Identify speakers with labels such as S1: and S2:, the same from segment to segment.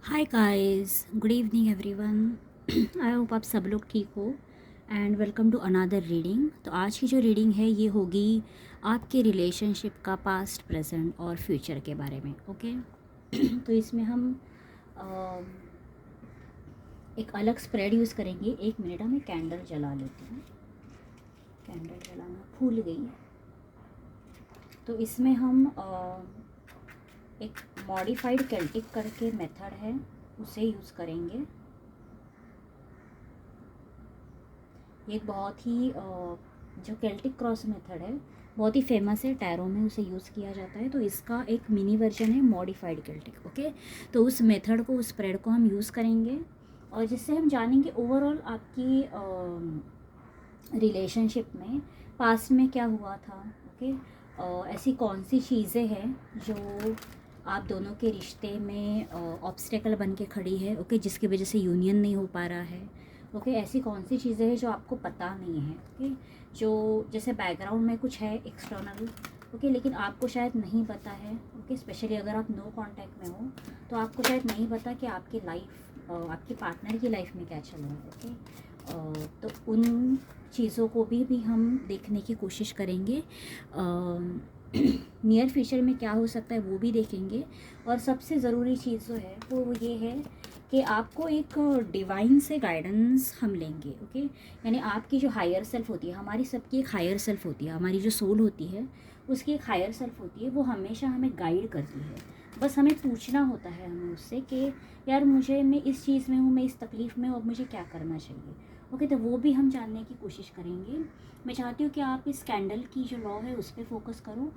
S1: Hi guys, good evening everyone. I hope आप सब लोग ठीक हो and welcome to another reading. तो आज की जो रीडिंग है ये होगी आपके रिलेशनशिप का पास्ट, प्रेजेंट और फ्यूचर के बारे में। ओके तो इसमें हम एक अलग स्प्रेड यूज़ करेंगे। एक मिनट, मैं कैंडल जला लेती हूँ। कैंडल जलाना भूल गई। तो इसमें हम एक मॉडिफाइड केल्टिक करके मेथड है उसे यूज़ करेंगे। ये एक बहुत ही जो केल्टिक क्रॉस मेथड है बहुत ही फेमस है, टैरो में उसे यूज़ किया जाता है। तो इसका एक मिनी वर्जन है मॉडिफाइड केल्टिक। ओके, तो उस मेथड को, उस स्प्रेड को हम यूज़ करेंगे और जिससे हम जानेंगे ओवरऑल आपकी रिलेशनशिप में पास्ट में क्या हुआ था। ओके, ऐसी कौन सी चीज़ें हैं जो आप दोनों के रिश्ते में ऑब्स्टेकल बन के खड़ी है। ओके, जिसकी वजह से यूनियन नहीं हो पा रहा है। ओके, ऐसी कौन सी चीज़ें हैं जो आपको पता नहीं है। ओके, जो जैसे बैकग्राउंड में कुछ है एक्सटर्नल, ओके, लेकिन आपको शायद नहीं पता है। ओके, स्पेशली अगर आप नो कांटेक्ट में हो तो आपको शायद नहीं पता कि आपकी लाइफ, आपके पार्टनर की लाइफ में क्या चल रहा है। ओके, तो उन चीज़ों को भी हम देखने की कोशिश करेंगे। नियर फ्यूचर में क्या हो सकता है वो भी देखेंगे। और सबसे ज़रूरी चीज़ जो है वो ये है कि आपको एक डिवाइन से गाइडेंस हम लेंगे। ओके, यानी आपकी जो हायर सेल्फ होती है, हमारी सबकी एक हायर सेल्फ होती है, हमारी जो सोल होती है उसकी एक हायर सेल्फ होती है, वो हमेशा हमें गाइड करती है। बस हमें पूछना होता है हमें उससे कि यार मैं इस चीज़ में हूँ, मैं इस तकलीफ़ में हूँ, अब मुझे क्या करना चाहिए। ओके, तो वो भी हम जानने की कोशिश करेंगे। मैं चाहती हूँ कि आप इस कैंडल की जो लॉ है उस पर फोकस करो,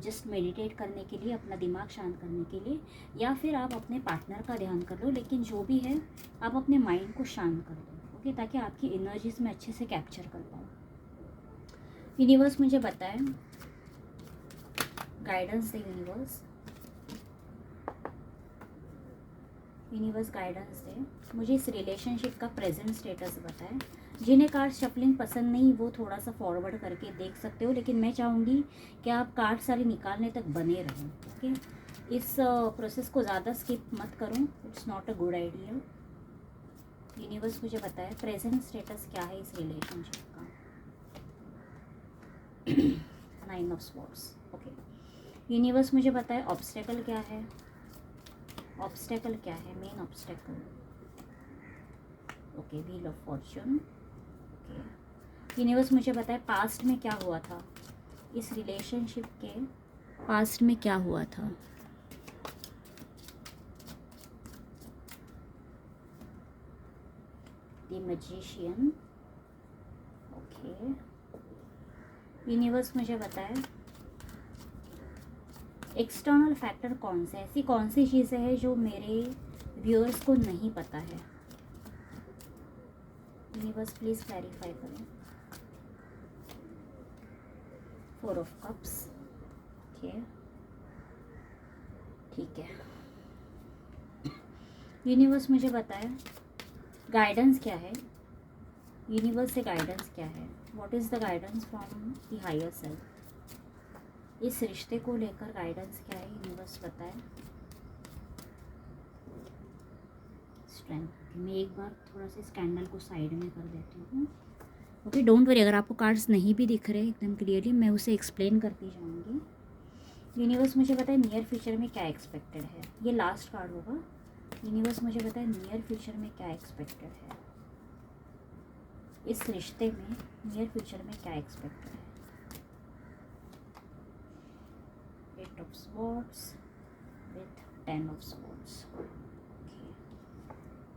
S1: जस्ट मेडिटेट करने के लिए, अपना दिमाग शांत करने के लिए, या फिर आप अपने पार्टनर का ध्यान कर लो, लेकिन जो भी है आप अपने माइंड को शांत कर दो। ओके, ताकि आपकी एनर्जीज में अच्छे से कैप्चर कर पाओ। यूनिवर्स मुझे बताए, गाइडेंस दे यूनिवर्स। यूनिवर्स गाइडेंस दे मुझे इस रिलेशनशिप का प्रेजेंट स्टेटस बताए। जिन्हें कार्ड शफलिंग पसंद नहीं वो थोड़ा सा फॉरवर्ड करके देख सकते हो, लेकिन मैं चाहूँगी कि आप कार्ड सारे निकालने तक बने रहें। ओके, इस प्रोसेस को ज़्यादा स्किप मत करो, it's not a good idea. Universe मुझे बताए प्रेजेंट स्टेटस क्या है इस रिलेशनशिप का। 9 ऑफ स्वॉर्ड्स। ओके, यूनिवर्स मुझे बताए ऑब्स्टेकल क्या है। ऑब्स्टेकल क्या है, main obstacle. Okay, wheel of Fortune. Okay, universe मुझे बताए पास्ट में क्या हुआ था, इस रिलेशनशिप के पास्ट में क्या हुआ था। The magician. ओके, यूनिवर्स मुझे बताए एक्सटर्नल फैक्टर कौन से, ऐसी कौन सी चीज़ें हैं जो मेरे व्यूअर्स को नहीं पता है। यूनिवर्स प्लीज क्लैरिफाई करें। 4 ऑफ कप्स। ठीक है, यूनिवर्स मुझे बताए गाइडेंस क्या है। यूनिवर्स से गाइडेंस क्या है, what is the guidance from the higher self. इस रिश्ते को लेकर गाइडेंस क्या है, यूनिवर्स बताए। स्ट्रेंथ। मैं एक बार थोड़ा सा इस कैंडल को साइड में कर देती हूँ। ओके, डोंट वरी, अगर आपको कार्ड्स नहीं भी दिख रहे एकदम क्लियरली मैं उसे एक्सप्लेन करती जाऊँगी। यूनिवर्स मुझे बताए नियर फ्यूचर में क्या एक्सपेक्टेड है, ये लास्ट कार्ड होगा। यूनिवर्स मुझे बताए नियर फ्यूचर में क्या एक्सपेक्टेड है, इस रिश्ते में नियर फ्यूचर में क्या एक्सपेक्टेड है। 8 of swords with 10 of swords.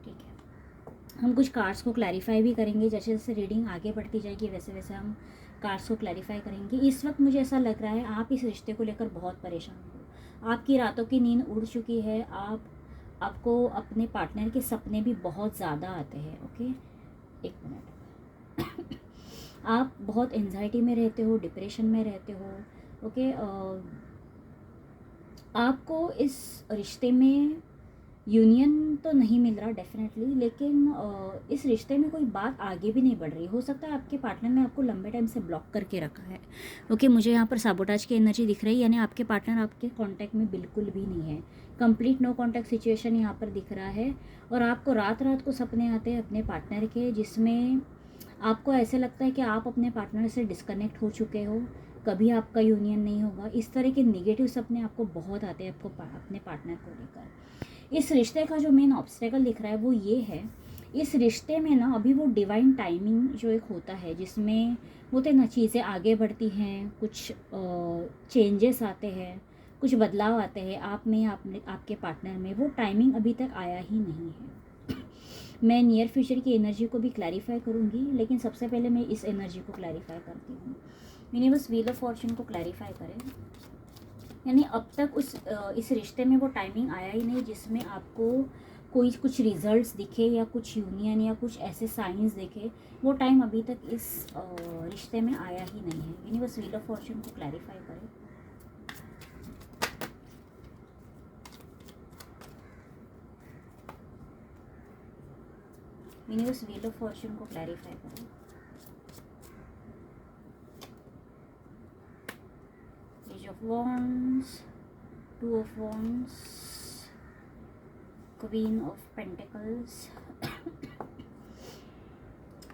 S1: ठीक है, हम कुछ कार्ड्स को क्लैरिफाई भी करेंगे, जैसे जैसे रीडिंग आगे बढ़ती जाएगी वैसे वैसे हम कार्ड्स को क्लैरिफाई करेंगे। इस वक्त मुझे ऐसा लग रहा है आप इस रिश्ते को लेकर बहुत परेशान हो, आपकी रातों की नींद उड़ चुकी है, आपको अपने पार्टनर के सपने भी बहुत ज़्यादा आते हैं। ओके, एक मिनट। आप बहुत एंजाइटी में रहते हो, डिप्रेशन में रहते हो। ओके, आपको इस रिश्ते में यूनियन तो नहीं मिल रहा डेफिनेटली, लेकिन इस रिश्ते में कोई बात आगे भी नहीं बढ़ रही। हो सकता है आपके पार्टनर ने आपको लंबे टाइम से ब्लॉक करके रखा है। ओके, मुझे यहाँ पर साबोटाज की एनर्जी दिख रही है, यानी आपके पार्टनर आपके कांटेक्ट में बिल्कुल भी नहीं है, कंप्लीट नो कॉन्टैक्ट सिचुएशन यहाँ पर दिख रहा है। और आपको रात रात को सपने आते हैं अपने पार्टनर के, जिसमें आपको ऐसे लगता है कि आप अपने पार्टनर से डिस्कनेक्ट हो चुके हो, कभी आपका यूनियन नहीं होगा। इस तरह के नेगेटिव सपने आपको बहुत आते हैं आपको अपने पार्टनर को लेकर। इस रिश्ते का जो मेन ऑब्स्टेकल दिख रहा है वो ये है, इस रिश्ते में ना अभी वो डिवाइन टाइमिंग जो एक होता है, जिसमें बोलते ना चीज़ें आगे बढ़ती हैं, कुछ चेंजेस आते हैं, कुछ बदलाव आते हैं आप में, आपके पार्टनर में, वो टाइमिंग अभी तक आया ही नहीं है। मैं नियर फ्यूचर की एनर्जी को भी क्लैरिफाई करूँगी, लेकिन सबसे पहले मैं इस एनर्जी को क्लैरिफाई करती हूँ। यूनिवर्स व्हील ऑफ फॉर्चून को क्लैरिफाई करें, यानी अब तक इस रिश्ते में वो टाइमिंग आया ही नहीं जिसमें आपको कोई कुछ रिजल्ट्स दिखे या कुछ यूनियन या कुछ ऐसे साइंस दिखे। वो टाइम अभी तक इस रिश्ते में आया ही नहीं है। यूनिवर्स व्हील ऑफ फॉर्चून को क्लैरिफाई करें। यूनिवर्स व्हील ऑफ फॉर्चून को क्लैरिफाई करें। Ace of wands, two of wands, queen of pentacles.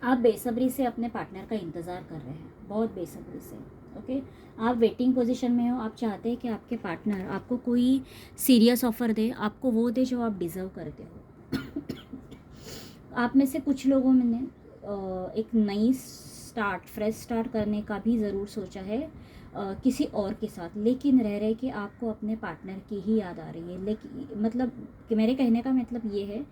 S1: आप बेसब्री से अपने पार्टनर का इंतज़ार कर रहे हैं, बहुत बेसब्री से। ओके, आप वेटिंग पोजीशन में हो, आप चाहते हैं कि आपके पार्टनर आपको कोई सीरियस ऑफर दे, आपको वो दे जो आप डिज़र्व करते हो। आप में से कुछ लोगों ने एक नई स्टार्ट, फ्रेश स्टार्ट करने का भी ज़रूर सोचा है किसी और के साथ, लेकिन रह रहे कि आपको अपने पार्टनर की ही याद आ रही है। लेकिन मतलब कि मेरे कहने का मतलब ये है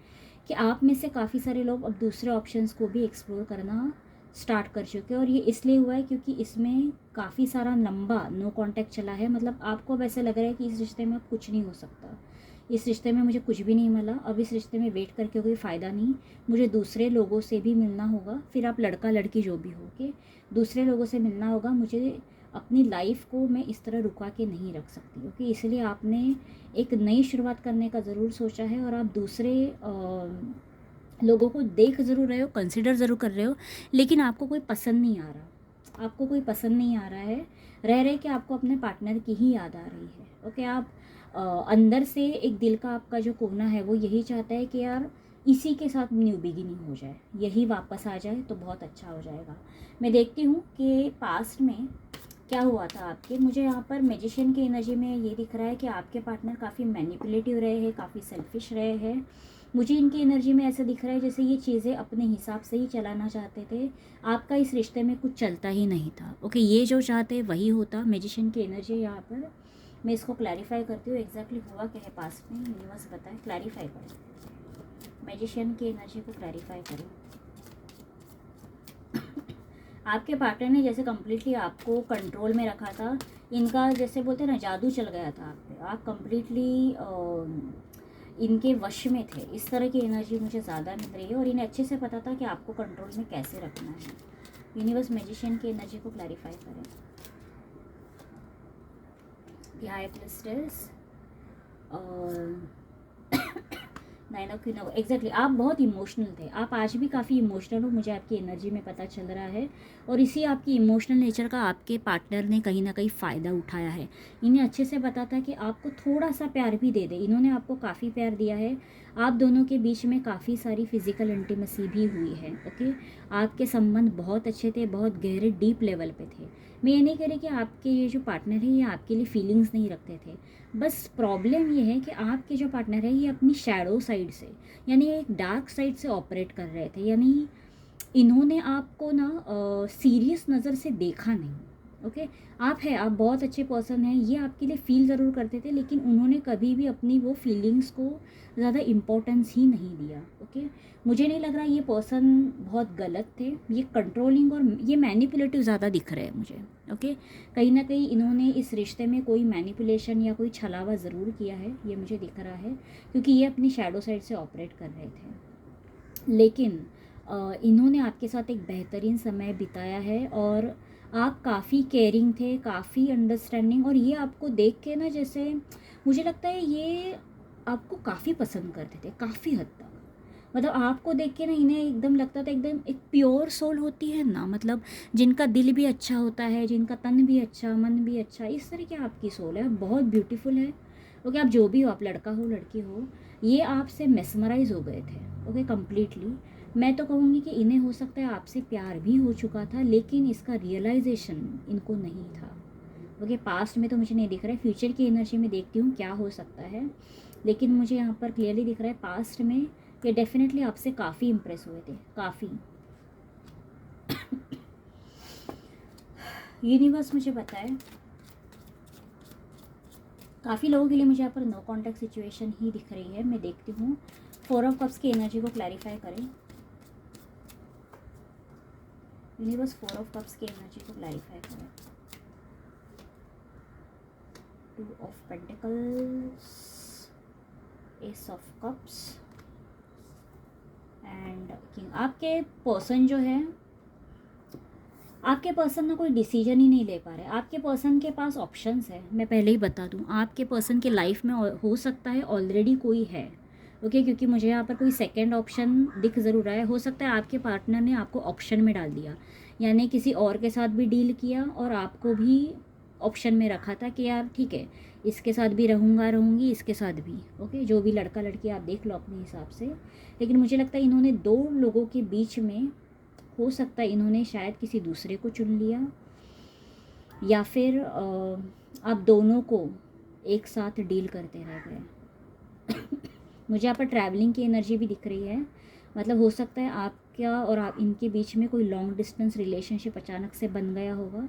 S1: कि आप में से काफ़ी सारे लोग अब दूसरे ऑप्शंस को भी एक्सप्लोर करना स्टार्ट कर चुके हैं, और ये इसलिए हुआ है क्योंकि इसमें काफ़ी सारा लंबा नो कांटेक्ट चला है। मतलब आपको अब ऐसा लग रहा है कि इस रिश्ते में अब कुछ नहीं हो सकता, इस रिश्ते में मुझे कुछ भी नहीं मिला, अब इस रिश्ते में वेट करके कोई फ़ायदा नहीं, मुझे दूसरे लोगों से भी मिलना होगा। फिर आप लड़का लड़की जो भी हो के दूसरे लोगों से मिलना होगा, मुझे अपनी लाइफ को मैं इस तरह रुका के नहीं रख सकती। क्योंकि इसलिए आपने एक नई शुरुआत करने का ज़रूर सोचा है, और आप दूसरे लोगों को देख ज़रूर रहे हो, कंसिडर ज़रूर कर रहे हो, लेकिन आपको कोई पसंद नहीं आ रहा, आपको कोई पसंद नहीं आ रहा है। रह रहे कि आपको अपने पार्टनर की ही याद आ रही है। ओके, आप अंदर से एक दिल का आपका जो कोना है वो यही चाहता है कि यार इसी के साथ न्यू बिगिनिंग हो जाए, यही वापस आ जाए तो बहुत अच्छा हो जाएगा। मैं देखती हूँ कि पास्ट में क्या हुआ था आपके। मुझे यहाँ पर मैजिशियन की एनर्जी में ये दिख रहा है कि आपके पार्टनर काफ़ी मैनिपुलेटिव रहे हैं, काफ़ी सेल्फिश रहे हैं। मुझे इनकी एनर्जी में ऐसा दिख रहा है जैसे ये चीज़ें अपने हिसाब से ही चलाना चाहते थे, आपका इस रिश्ते में कुछ चलता ही नहीं था। ओके, ये जो चाहते वही होता। मैजिशियन की एनर्जी यहाँ पर मैं इसको क्लैरिफाई करती हूँ, एग्जैक्टली हुआ क्या है पास्ट में, यूनिवर्स बताएं, क्लैरिफाई करें। मैजिशियन की एनर्जी को क्लैरिफाई करें। आपके पार्टनर ने जैसे कम्प्लीटली आपको कंट्रोल में रखा था, इनका जैसे बोलते हैं ना जादू चल गया था आप पे, आप कम्प्लीटली इनके वश में थे। इस तरह की एनर्जी मुझे ज़्यादा मिल रही है, और इन्हें अच्छे से पता था कि आपको कंट्रोल में कैसे रखना है। यूनिवर्स मैजिशियन की एनर्जी को क्लैरिफाई करें। हाई प्रिस्टेस और नाइन ऑफ क्वीन। एग्जैक्टली, आप बहुत इमोशनल थे, आप आज भी काफ़ी इमोशनल हो, मुझे आपकी एनर्जी में पता चल रहा है। और इसी आपकी इमोशनल नेचर का आपके पार्टनर ने कहीं ना कहीं फ़ायदा उठाया है। इन्हें अच्छे से पता था कि आपको थोड़ा सा प्यार भी दे दे, इन्होंने आपको काफ़ी प्यार दिया है। आप दोनों के बीच में काफ़ी सारी फिजिकल इंटीमेसी भी हुई है। ओके, आपके संबंध बहुत अच्छे थे, बहुत गहरे डीप लेवल पे थे। मैं ये नहीं कह रही कि आपके ये जो पार्टनर है ये आपके लिए फीलिंग्स नहीं रखते थे, बस प्रॉब्लम ये है कि आपके जो पार्टनर है ये अपनी शैडो साइड से, यानी एक डार्क साइड से ऑपरेट कर रहे थे। यानी इन्होंने आपको ना सीरियस नज़र से देखा नहीं। ओके, आप बहुत अच्छे पर्सन हैं, ये आपके लिए फील ज़रूर करते थे, लेकिन उन्होंने कभी भी अपनी वो फीलिंग्स को ज़्यादा इम्पोर्टेंस ही नहीं दिया। ओके, मुझे नहीं लग रहा ये पर्सन बहुत गलत थे, ये कंट्रोलिंग और ये मैनिपुलेटिव ज़्यादा दिख रहे हैं मुझे। ओके, कहीं ना कहीं इन्होंने इस रिश्ते में कोई मैनिपुलेशन या कोई छलावा ज़रूर किया है, ये मुझे दिख रहा है, क्योंकि ये अपनी शैडो साइड से ऑपरेट कर रहे थे। लेकिन इन्होंने आपके साथ एक बेहतरीन समय बिताया है, और आप काफ़ी केयरिंग थे, काफ़ी अंडरस्टैंडिंग, और ये आपको देख के ना जैसे मुझे लगता है ये आपको काफ़ी पसंद करते थे, काफ़ी हद तक। मतलब आपको देख के ना इन्हें एकदम लगता था, एकदम एक प्योर सोल होती है ना, मतलब जिनका दिल भी अच्छा होता है, जिनका तन भी अच्छा, मन भी अच्छा, इस तरह की आपकी सोल है, बहुत ब्यूटीफुल है, ओके, आप जो भी हो, आप लड़का हो लड़की हो, ये आपसे मेस्मराइज हो गए थे, ओके, कम्प्लीटली। मैं तो कहूँगी कि इन्हें हो सकता है आपसे प्यार भी हो चुका था, लेकिन इसका रियलाइजेशन इनको नहीं था, ओके। पास्ट में तो मुझे नहीं दिख रहा है, फ्यूचर की एनर्जी में देखती हूँ क्या हो सकता है, लेकिन मुझे यहाँ पर क्लियरली दिख रहा है पास्ट में ये डेफिनेटली आपसे काफ़ी इम्प्रेस हुए थे, काफ़ी। यूनिवर्स मुझे बताए, काफ़ी लोगों के लिए मुझे यहाँ पर नो कॉन्टैक्ट सिचुएशन ही दिख रही है। मैं देखती हूँ 4 ऑफ कप्स की एनर्जी को क्लैरिफाई करें। यूनिवर्स 4 ऑफ कप्स की एनर्जी को क्लैरिफाई करें। 2 of pentacles, S of cups and king. आपके पर्सन जो है, आपके पर्सन ना कोई डिसीजन ही नहीं ले पा रहे। आपके पर्सन के पास ऑप्शंस है, मैं पहले ही बता दूं, आपके पर्सन के लाइफ में हो सकता है ऑलरेडी कोई है, ओके, क्योंकि मुझे यहाँ पर कोई सेकंड ऑप्शन दिख ज़रूर रहा है। हो सकता है आपके पार्टनर ने आपको ऑप्शन में डाल दिया, यानी किसी और के साथ भी डील किया और आपको भी ऑप्शन में रखा था कि यार ठीक है, इसके साथ भी रहूँगी, इसके साथ भी, ओके, जो भी लड़का लड़की आप देख लो अपने हिसाब से। लेकिन मुझे लगता है इन्होंने 2 लोगों के बीच में, हो सकता है इन्होंने शायद किसी दूसरे को चुन लिया, या फिर आप दोनों को एक साथ डील करते रह गए। मुझे यहाँ पर ट्रैवलिंग की एनर्जी भी दिख रही है, मतलब हो सकता है आपका और आप इनके बीच में कोई लॉन्ग डिस्टेंस रिलेशनशिप अचानक से बन गया होगा,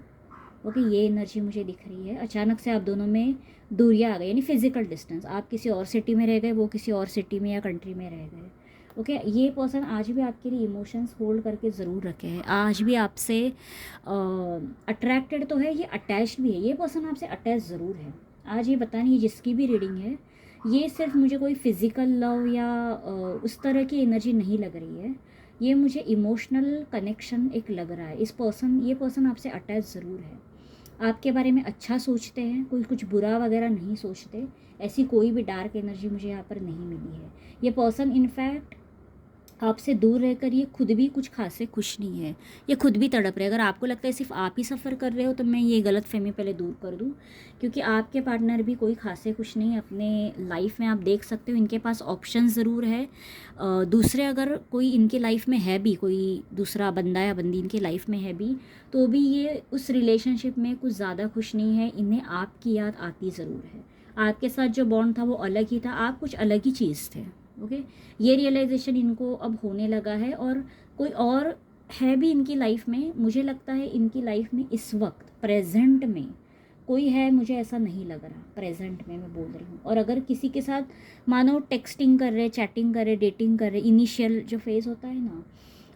S1: ओके, ये एनर्जी मुझे दिख रही है। अचानक से आप दोनों में दूरियाँ आ गई, यानी फिजिकल डिस्टेंस, आप किसी और सिटी में रह गए, वो किसी और सिटी में या कंट्री में रह गए, ओके। ये पर्सन आज भी आपके लिए इमोशंस होल्ड करके ज़रूर रखे हैं, आज भी आपसे अट्रैक्टेड तो है, ये अटैच्ड भी है, ये पर्सन आपसे अटैच ज़रूर है। आज ये पता नहीं जिसकी भी रीडिंग है, ये सिर्फ मुझे कोई फिज़िकल लव या उस तरह की एनर्जी नहीं लग रही है, ये मुझे इमोशनल कनेक्शन एक लग रहा है। ये पर्सन आपसे अटैच ज़रूर है, आपके बारे में अच्छा सोचते हैं, कोई कुछ बुरा वगैरह नहीं सोचते, ऐसी कोई भी डार्क एनर्जी मुझे यहाँ पर नहीं मिली है। ये पर्सन इनफैक्ट आपसे दूर रहकर ये खुद भी कुछ खासे खुश नहीं है, ये खुद भी तड़प रहे। अगर आपको लगता है सिर्फ आप ही सफ़र कर रहे हो, तो मैं ये गलत फहमी पहले दूर कर दूं, क्योंकि आपके पार्टनर भी कोई खासे खुश नहीं है अपने लाइफ में। आप देख सकते हो इनके पास ऑप्शन ज़रूर है, दूसरे अगर कोई इनके लाइफ में है भी, कोई दूसरा बंदा या बंदी इनके लाइफ में है भी, तो भी ये उस रिलेशनशिप में कुछ ज़्यादा खुश नहीं है। इन्हें आपकी याद आती ज़रूर है, आपके साथ जो बॉन्ड था वो अलग ही था, आप कुछ अलग ही चीज़ थे, ओके। ये रियलाइजेशन इनको अब होने लगा है, और कोई और है भी इनकी लाइफ में। मुझे लगता है इनकी लाइफ में इस वक्त प्रेजेंट में कोई है, मुझे ऐसा नहीं लग रहा, प्रेजेंट में मैं बोल रही हूँ। और अगर किसी के साथ मानो टेक्सटिंग कर रहे, चैटिंग कर रहे, डेटिंग कर रहे, इनिशियल जो फेज़ होता है ना,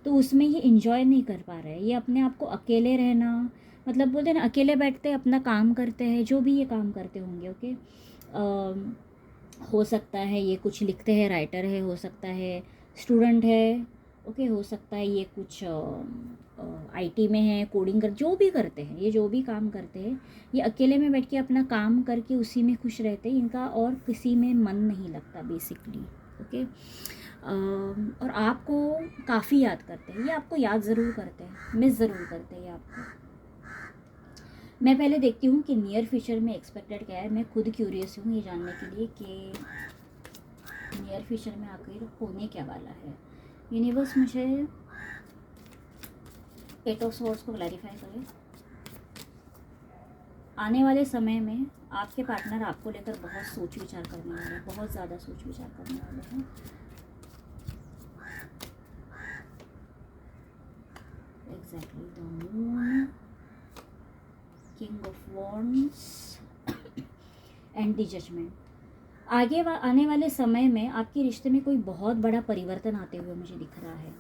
S1: तो उसमें ये इन्जॉय नहीं कर पा रहे हैं। ये अपने आप को अकेले रहना, मतलब बोलते हैं ना, अकेले बैठते अपना काम करते हैं, जो भी ये काम करते होंगे, ओके। हो सकता है ये कुछ लिखते हैं, राइटर है, हो सकता है स्टूडेंट है, ओके, हो सकता है ये कुछ आईटी में है, कोडिंग कर, जो भी करते हैं, ये जो भी काम करते हैं, ये अकेले में बैठ के अपना काम करके उसी में खुश रहते हैं, इनका और किसी में मन नहीं लगता बेसिकली, ओके। और आपको काफ़ी याद करते हैं, ये आपको याद ज़रूर करते हैं, मिस ज़रूर करते हैं ये आपको। मैं पहले देखती हूँ कि नियर फ्यूचर में एक्सपेक्टेड क्या है। मैं खुद क्यूरियस हूँ ये जानने के लिए कि नियर फ्यूचर में आखिर होने क्या वाला है। यूनिवर्स मुझे 8 ऑफ स्वॉर्ड्स को क्लैरिफाई करे। आने वाले समय में आपके पार्टनर आपको लेकर बहुत सोच विचार करने वाले हैं, बहुत ज़्यादा सोच विचार करने वाले हैं। Exactly the moon, king of wands and the judgement. आने वाले समय में आपके रिश्ते में कोई बहुत बड़ा परिवर्तन आते हुए मुझे दिख रहा है,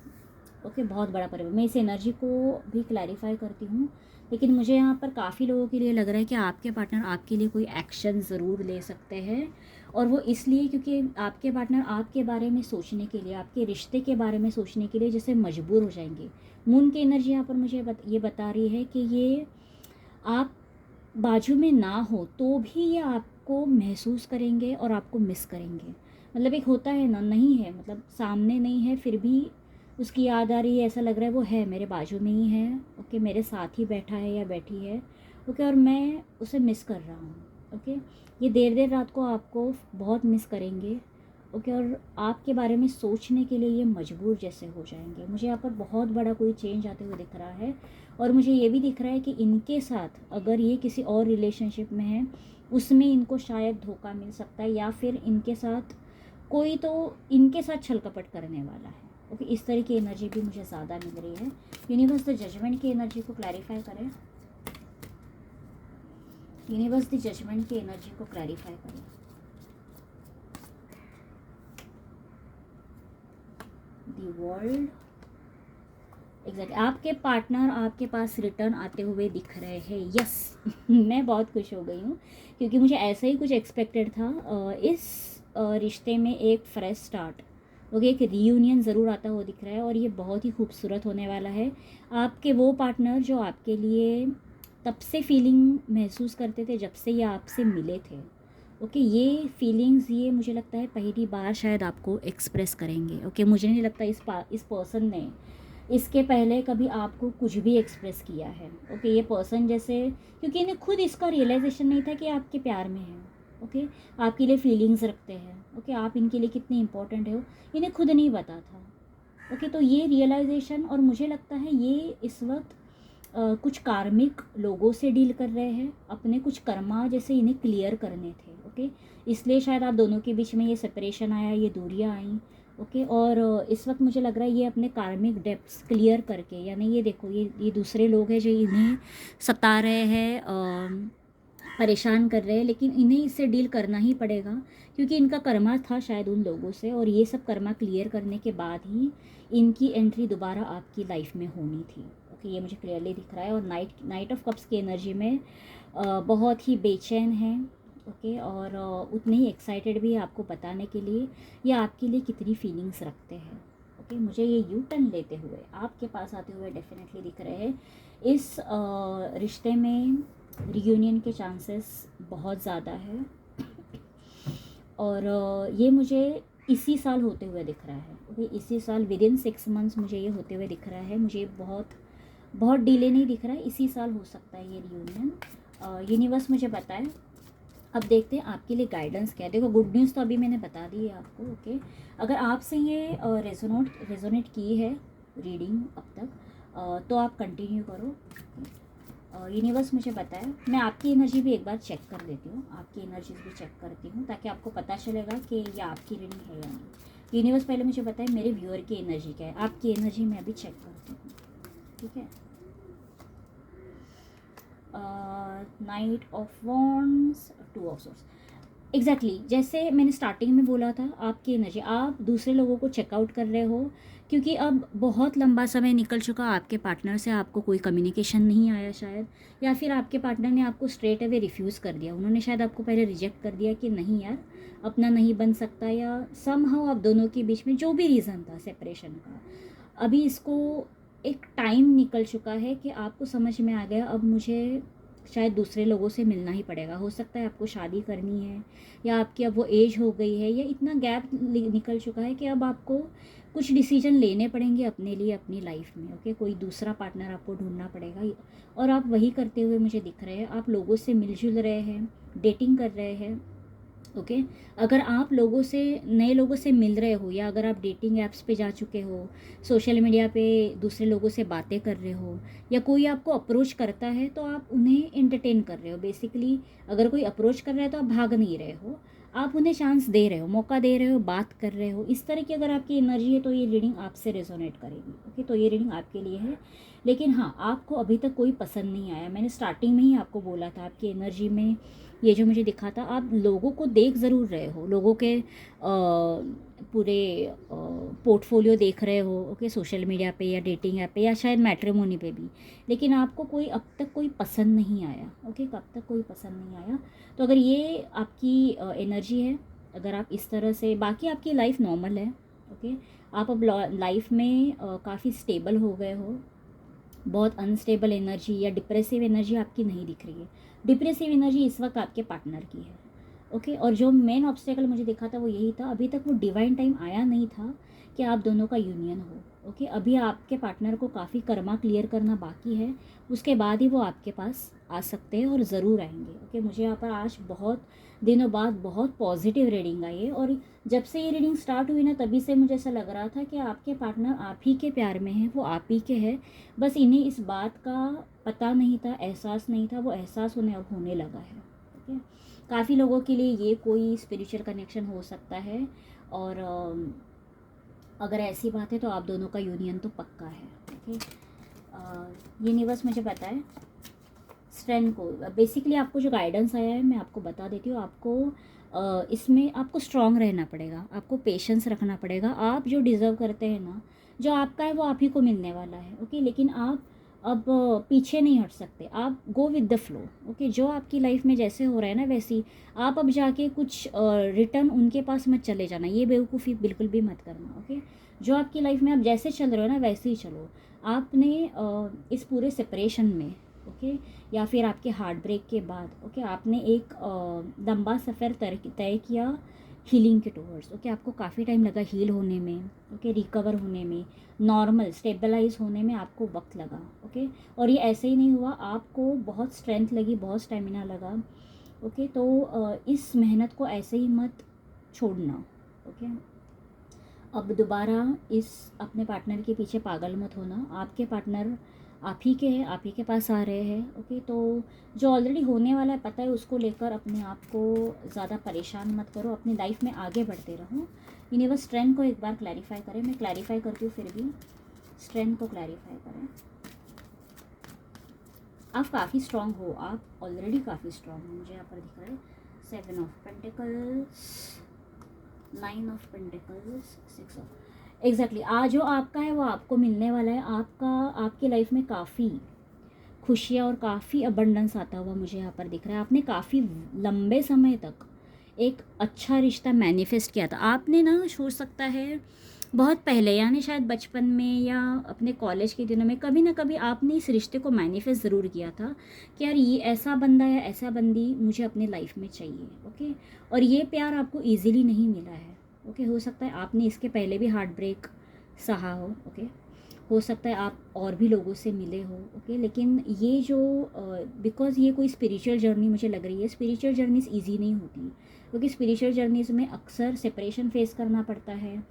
S1: ओके, बहुत बड़ा परिवर्तन। मैं इस एनर्जी को भी क्लैरिफाई करती हूँ, लेकिन मुझे यहाँ पर काफ़ी लोगों के लिए लग रहा है कि आपके पार्टनर आपके लिए कोई एक्शन ज़रूर ले सकते हैं, और वो इसलिए क्योंकि आपके पार्टनर आपके बारे में सोचने के लिए, आपके रिश्ते के बारे में सोचने के लिए जैसे मजबूर हो जाएंगे। मून की एनर्जी यहाँ पर मुझे ये बता रही है कि ये आप बाजू में ना हो तो भी ये आपको महसूस करेंगे और आपको मिस करेंगे। मतलब एक होता है ना, नहीं है, मतलब सामने नहीं है, फिर भी उसकी याद आ रही है, ऐसा लग रहा है वो है, मेरे बाजू में ही है, ओके, मेरे साथ ही बैठा है या बैठी है, ओके, और मैं उसे मिस कर रहा हूँ, ओके। ये देर देर रात को आपको बहुत मिस करेंगे। ओके, और आपके बारे में सोचने के लिए ये मजबूर जैसे हो जाएंगे। मुझे यहाँ पर बहुत बड़ा कोई चेंज आते हुए दिख रहा है, और मुझे ये भी दिख रहा है कि इनके साथ अगर ये किसी और रिलेशनशिप में है उसमें इनको शायद धोखा मिल सकता है, या फिर इनके साथ कोई तो इनके साथ छल कपट करने वाला है। ओके, इस तरह की एनर्जी भी मुझे ज़्यादा मिल रही है। यूनिवर्स द जजमेंट की एनर्जी को क्लैरिफाई करें। यूनिवर्स द जजमेंट की एनर्जी को क्लैरिफाई करें। The world. एग्जैक्ट, आपके पार्टनर आपके पास रिटर्न आते हुए दिख रहे हैं। यस मैं बहुत खुश हो गई हूँ, क्योंकि मुझे ऐसा ही कुछ एक्सपेक्टेड था। इस रिश्ते में एक फ्रेश स्टार्ट, ओके, एक रीयूनियन ज़रूर आता हुआ दिख रहा है, और ये बहुत ही खूबसूरत होने वाला है। आपके वो पार्टनर जो आपके लिए तब से फीलिंग महसूस करते थे जब से ये आपसे मिले थे, ओके, ये फीलिंग्स ये मुझे लगता है पहली बार शायद आपको एक्सप्रेस करेंगे। ओके, मुझे नहीं लगता इस पर्सन ने इसके पहले कभी आपको कुछ भी एक्सप्रेस किया है। ओके, ये पर्सन जैसे, क्योंकि इन्हें खुद इसका रियलाइजेशन नहीं था कि आपके प्यार में है। ओके, आपके लिए फीलिंग्स रखते हैं। ओके, आप इनके लिए कितने इंपॉर्टेंट हो इन्हें खुद नहीं पता था। ओके, तो ये रियलाइजेशन, और मुझे लगता है ये इस वक्त कुछ कार्मिक लोगों से डील कर रहे हैं, अपने कुछ कर्मा जैसे इन्हें क्लियर करने थे। ओके, इसलिए शायद आप दोनों के बीच में ये सेपरेशन आया, ये दूरियां आई। ओके, और इस वक्त मुझे लग रहा है ये अपने कार्मिक डेप्थ्स क्लियर करके, यानी ये देखो ये दूसरे लोग हैं जो इन्हें सता रहे हैं, परेशान कर रहे हैं, लेकिन इन्हें इससे डील करना ही पड़ेगा, क्योंकि इनका कर्मा था शायद उन लोगों से, और ये सब कर्मा क्लियर करने के बाद ही इनकी एंट्री दोबारा आपकी लाइफ में होनी थी। ओके, ये मुझे क्लियरली दिख रहा है। और नाइट ऑफ कप्स की एनर्जी में बहुत ही बेचैन है। ओके, और उतने ही एक्साइटेड भी है आपको बताने के लिए ये आपके लिए कितनी फीलिंग्स रखते हैं। ओके, मुझे ये यू टर्न लेते हुए आपके पास आते हुए डेफिनेटली दिख रहे हैं। इस रिश्ते में रियूनियन के चांसेस बहुत ज़्यादा है, और ये मुझे इसी साल होते हुए दिख रहा है। ओके, इसी साल विदिन 6 मंथ्स मुझे ये होते हुए दिख रहा है। मुझे बहुत बहुत डिले नहीं दिख रहा है, इसी साल हो सकता है ये रियूनियन। यूनिवर्स मुझे बताए। अब देखते हैं आपके लिए गाइडेंस क्या है। देखो, गुड न्यूज़ तो अभी मैंने बता दी है आपको। ओके, अगर आपसे ये रेजोनेट की है रीडिंग अब तक, तो आप कंटिन्यू करो। यूनिवर्स मुझे बताए। मैं आपकी एनर्जी भी एक बार चेक कर लेती हूँ, आपकी एनर्जीज भी चेक करती हूँ, ताकि आपको पता चलेगा कि ये आपकी रीडिंग है या नहीं। यूनिवर्स पहले मुझे बताए मेरे व्यूअर की एनर्जी क्या है। आपकी एनर्जी मैं अभी चेक करती हूँ, ठीक है। Night of wands, 2 of swords. Exactly, जैसे मैंने स्टार्टिंग में बोला था, आपकी एनर्जी, आप दूसरे लोगों को चेकआउट कर रहे हो, क्योंकि अब बहुत लंबा समय निकल चुका आपके पार्टनर से, आपको कोई कम्युनिकेशन नहीं आया शायद, या फिर आपके पार्टनर ने आपको स्ट्रेट अवे रिफ्यूज़ कर दिया। उन्होंने शायद आपको पहले रिजेक्ट कर दिया कि नहीं यार अपना नहीं बन सकता, या समहाउ आप दोनों के बीच में जो भी रीज़न था सेपरेशन का, अभी इसको एक टाइम निकल चुका है कि आपको समझ में आ गया अब मुझे शायद दूसरे लोगों से मिलना ही पड़ेगा। हो सकता है आपको शादी करनी है, या आपकी अब वो एज हो गई है, या इतना गैप निकल चुका है कि अब आपको कुछ डिसीजन लेने पड़ेंगे अपने लिए, अपनी लाइफ में। ओके, कोई दूसरा पार्टनर आपको ढूंढना पड़ेगा, और आप वही करते हुए मुझे दिख रहे हैं। आप लोगों से मिलजुल रहे हैं, डेटिंग कर रहे हैं। ओके, अगर आप लोगों से, नए लोगों से मिल रहे हो, या अगर आप डेटिंग ऐप्स पे जा चुके हो, सोशल मीडिया पे दूसरे लोगों से बातें कर रहे हो, या कोई आपको अप्रोच करता है तो आप उन्हें एंटरटेन कर रहे हो। बेसिकली अगर कोई अप्रोच कर रहा है तो आप भाग नहीं रहे हो, आप उन्हें चांस दे रहे हो, मौका दे रहे हो, बात कर रहे हो। इस तरह की अगर आपकी एनर्जी है तो ये रीडिंग आपसे रेजोनेट करेगी। ओके, तो ये रीडिंग आपके लिए है। लेकिन हाँ, आपको अभी तक कोई पसंद नहीं आया। मैंने स्टार्टिंग में ही आपको बोला था, आपकी एनर्जी में ये जो मुझे दिखा था, आप लोगों को देख ज़रूर रहे हो, लोगों के पूरे पोर्टफोलियो देख रहे हो। ओके, सोशल मीडिया पे या डेटिंग ऐप पे या शायद मैट्रिमोनी पे भी, लेकिन आपको कोई अब तक कोई पसंद नहीं आया। ओके, कब तक कोई पसंद नहीं आया। तो अगर ये आपकी एनर्जी है, अगर आप इस तरह से, बाकी आपकी लाइफ नॉर्मल है। ओके, आप अब लाइफ में काफ़ी स्टेबल हो गए हो। बहुत अनस्टेबल एनर्जी या डिप्रेसिव एनर्जी आपकी नहीं दिख रही है। डिप्रेसिव एनर्जी इस वक्त आपके पार्टनर की है। ओके। और जो मेन ऑब्स्टेकल मुझे दिखा था वो यही था, अभी तक वो डिवाइन टाइम आया नहीं था कि आप दोनों का यूनियन हो। ओके, अभी आपके पार्टनर को काफ़ी कर्मा क्लियर करना बाकी है, उसके बाद ही वो आपके पास आ सकते हैं और ज़रूर आएंगे। ओके, मुझे यहाँ पर आज बहुत दिनों बाद बहुत पॉजिटिव रीडिंग आई है, और जब से ये रीडिंग स्टार्ट हुई ना तभी से मुझे ऐसा लग रहा था कि आपके पार्टनर आप ही के प्यार में हैं, वो आप ही के हैं, बस इन्हें इस बात का पता नहीं था, एहसास नहीं था, वो एहसास उन्हें अब होने लगा है। ओके, काफ़ी लोगों के लिए ये कोई स्पिरिचुअल कनेक्शन हो सकता है, और अगर ऐसी बात है तो आप दोनों का यूनियन तो पक्का है। ओके, यूनिवर्स मुझे पता है स्ट्रेंथ को, बेसिकली आपको जो गाइडेंस आया है मैं आपको बता देती हूँ। आपको इसमें आपको स्ट्रांग रहना पड़ेगा, आपको पेशेंस रखना पड़ेगा। आप जो डिज़र्व करते हैं ना, जो आपका है वो आप ही को मिलने वाला है। ओके, लेकिन आप अब पीछे नहीं हट सकते, आप go with the flow. Okay, जो आपकी लाइफ में जैसे हो रहा है ना वैसे ही आप अब जाके कुछ रिटर्न उनके पास मत चले जाना, ये बेवकूफ़ी बिल्कुल भी मत करना। ओके, जो आपकी लाइफ में आप जैसे चल रहे हो ना वैसे ही चलो। आपने इस पूरे सेपरेशन में, ओके, या फिर आपके हार्ट ब्रेक के बाद, ओके, आपने एक लंबा सफ़र तय किया हीलिंग के टूवर्ड्स। ओके, आपको काफ़ी टाइम लगा हील होने में, ओके, रिकवर होने में, नॉर्मल स्टेबलाइज होने में आपको वक्त लगा। ओके, और ये ऐसे ही नहीं हुआ, आपको बहुत स्ट्रेंथ लगी, बहुत स्टेमिना लगा। ओके, तो इस मेहनत को ऐसे ही मत छोड़ना। ओके, अब दोबारा इस अपने पार्टनर के पीछे पागल मत होना। आपके पार्टनर आप ही के हैं, आप ही के पास आ रहे हैं। ओके, तो जो ऑलरेडी होने वाला है पता है, उसको लेकर अपने आप को ज़्यादा परेशान मत करो, अपनी लाइफ में आगे बढ़ते रहो। यूनिवर्स स्ट्रेंथ को एक बार क्लैरिफाई करें, मैं क्लैरिफाई करती हूँ फिर भी स्ट्रेंथ को क्लैरिफाई करें। आप काफ़ी स्ट्रांग हो, आप ऑलरेडी काफ़ी स्ट्रांग हो, मुझे यहाँ पर दिख रहा है 7 of pentacles, 9 of pentacles, 6 of, exactly आज जो आपका है वो आपको मिलने वाला है। आपका आपकी लाइफ में काफ़ी खुशियाँ और काफ़ी अबंडेंस आता हुआ मुझे यहाँ पर दिख रहा है। आपने काफ़ी लंबे समय तक एक अच्छा रिश्ता मैनिफेस्ट किया था। आपने ना, हो सकता है बहुत पहले, यानी शायद बचपन में या अपने कॉलेज के दिनों में कभी ना कभी आपने इस रिश्ते को मैनिफेस्ट ज़रूर किया था कि यार ये ऐसा बंदा या ऐसा बंदी मुझे अपने लाइफ में चाहिए। ओके, और ये प्यार आपको ईजिली नहीं मिला है। ओके, हो सकता है आपने इसके पहले भी हार्ट ब्रेक सहा हो। ओके, हो सकता है आप और भी लोगों से मिले हो। ओके, लेकिन ये जो बिकॉज़ ये कोई स्पिरिचुअल जर्नी मुझे लग रही है, स्पिरिचुअल जर्नीज़ ईजी नहीं होती, क्योंकि स्पिरिचुअल जर्नीज़ में अक्सर सेपरेशन फेस करना पड़ता है,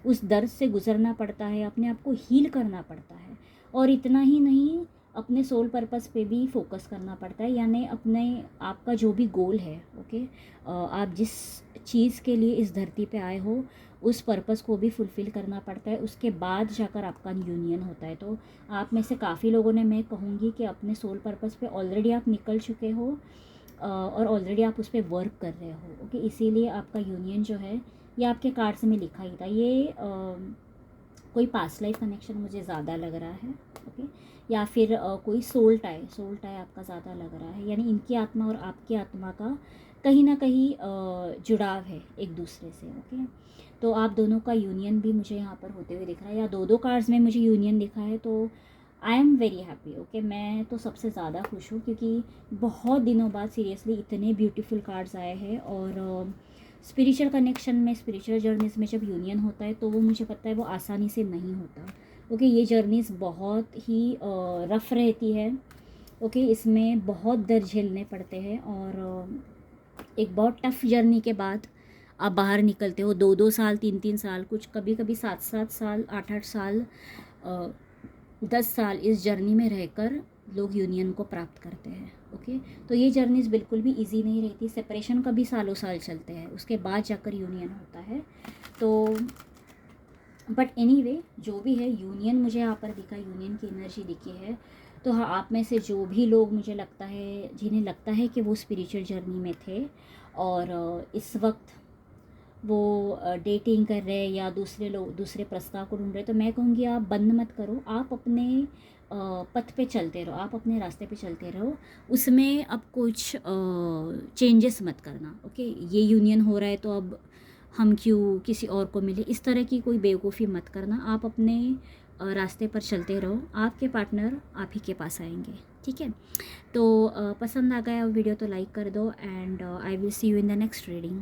S1: उस दर्द से गुजरना पड़ता है, अपने आप को हील करना पड़ता है, और इतना ही नहीं, अपने सोल पर्पस पे भी फोकस करना पड़ता है, यानी अपने आपका जो भी गोल है। ओके, आप जिस चीज़ के लिए इस धरती पे आए हो उस पर्पस को भी फुलफ़िल करना पड़ता है, उसके बाद जाकर आपका यूनियन होता है। तो आप में से काफ़ी लोगों ने, मैं कहूँगी कि अपने सोल पर्पस पे ऑलरेडी आप निकल चुके हो, और ऑलरेडी आप उस पर वर्क कर रहे हो। ओके, इसीलिए आपका यूनियन जो है ये आपके कार्ड्स में लिखा ही था। ये कोई पास्ट लाइफ कनेक्शन मुझे ज़्यादा लग रहा है। ओके, या फिर कोई सोल टाई आपका ज़्यादा लग रहा है, यानी इनकी आत्मा और आपकी आत्मा का कहीं ना कहीं जुड़ाव है एक दूसरे से। ओके, तो आप दोनों का यूनियन भी मुझे यहाँ पर होते हुए दिख रहा है, या दो कार्ड्स में मुझे यूनियन दिखा है, तो I am very happy. Okay, मैं तो सबसे ज़्यादा खुश हूँ, क्योंकि बहुत दिनों बाद सीरियसली इतने ब्यूटीफुल कार्ड्स आए हैं। और स्पिरिचुअल कनेक्शन में, स्पिरिचुअल जर्नीज़ में जब यूनियन होता है तो वो मुझे पता है वो आसानी से नहीं होता। ओके, ये जर्नीज़ बहुत ही रफ़ रहती है। ओके, इसमें बहुत दर्द झेलने पड़ते हैं, और एक बहुत टफ़ जर्नी के बाद आप बाहर निकलते हो। 2-2 साल, 3-3 साल, कुछ कभी कभी 7-7 साल, 8-8 साल, 10 साल इस जर्नी में रहकर लोग यूनियन को प्राप्त करते हैं। ओके, तो ये जर्नीज़ बिल्कुल भी इजी नहीं रहती, सेपरेशन का भी सालों साल चलते हैं, उसके बाद जाकर यूनियन होता है। तो बट एनीवे, जो भी है, यूनियन मुझे यहाँ पर दिखा, यूनियन की एनर्जी दिखी है। तो हाँ, आप में से जो भी लोग, मुझे लगता है, जिन्हें लगता है कि वो स्पिरिचुअल जर्नी में थे और इस वक्त वो डेटिंग कर रहे हैं या दूसरे लोग दूसरे प्रस्ताव को ढूंढ रहे, तो मैं कहूँगी आप बंद मत करो, आप अपने पथ पे चलते रहो, आप अपने रास्ते पे चलते रहो, उसमें अब कुछ चेंजेस मत करना। ओके, ये यूनियन हो रहा है तो अब हम क्यों किसी और को मिले, इस तरह की कोई बेवकूफ़ी मत करना। आप अपने रास्ते पर चलते रहो, आपके पार्टनर आप ही के पास आएंगे, ठीक है। तो पसंद आ गया वीडियो तो लाइक कर दो, and I will see you in the next reading.